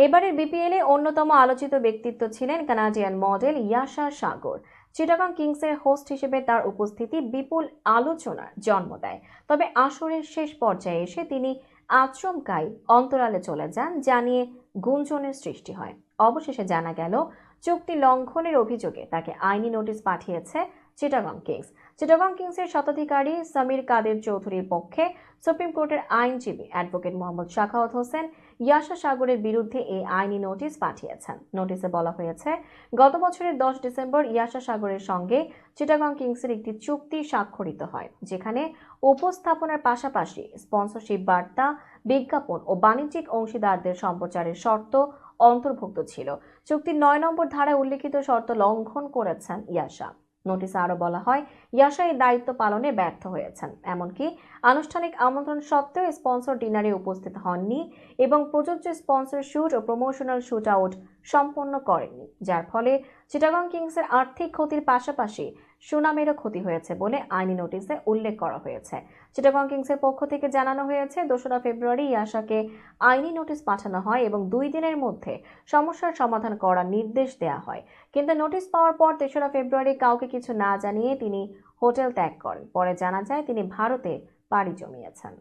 এবারের বিপিএলে অন্যতম আলোচিত ব্যক্তিত্ব ছিলেন কানাডিয়ান মডেল ইয়াশা সাগর। চিটাগং কিংসের হোস্ট হিসেবে তার উপস্থিতি বিপুল আলোচনার জন্ম দেয়। তবে আসরের শেষ পর্যায়ে এসে তিনি আচমকাই অন্তরালে চলে যান, যা নিয়ে গুঞ্জনের সৃষ্টি হয়। অবশেষে জানা গেল, চুক্তি লঙ্ঘনের অভিযোগে তাকে আইনি নোটিশ পাঠিয়েছে চিটাগং কিংস। চিটাগং কিংসের স্বত্বাধিকারী সমীর কাদের চৌধুরীর পক্ষে সুপ্রিম কোর্টের আইনজীবী অ্যাডভোকেট মোহাম্মদ শাখাওয়াত হোসেন ইয়াশা সাগরের বিরুদ্ধে এই আইনি নোটিশ পাঠিয়েছেন। নোটিশে বলা হয়েছে, গত বছরের 10 ডিসেম্বর ইয়াশা সাগরের সঙ্গে চিটাগং কিংসের একটি চুক্তি স্বাক্ষরিত হয়, যেখানে উপস্থাপনার পাশাপাশি স্পন্সরশিপ বার্তা, বিজ্ঞাপন ও বাণিজ্যিক অংশীদারদের সম্প্রচারের শর্ত অন্তর্ভুক্ত ছিল। চুক্তির 9 নম্বর ধারায় উল্লিখিত শর্ত লঙ্ঘন করেছেন ইয়াশা। নোটিশে আরো বলা হয়, ইয়াশা এই দায়িত্ব পালনে ব্যর্থ হয়েছেন, এমনকি আনুষ্ঠানিক আমন্ত্রণ সত্ত্বেও স্পন্সর ডিনারে উপস্থিত হননি এবং প্রযোজ্য স্পন্সর শুট ও প্রমোশনাল শুট আউট সম্পন্ন করেননি, যার ফলে চিটাগং কিংসের আর্থিক ক্ষতির পাশাপাশি সুনামেরও ক্ষতি হয়েছে বলে আইনি নোটিশে উল্লেখ করা হয়েছে। চিটাগং কিংসের পক্ষ থেকে জানানো হয়েছে, 2রা ফেব্রুয়ারি ইয়াশাকে আইনি নোটিশ পাঠানো হয় এবং 2 দিনের মধ্যে সমস্যার সমাধান করার নির্দেশ দেওয়া হয়। কিন্তু নোটিশ পাওয়ার পর 3রা ফেব্রুয়ারি কাউকে কিছু না জানিয়ে তিনি হোটেল ত্যাগ করেন। পরে জানা যায় তিনি ভারতে পাড়ি জমিয়েছেন।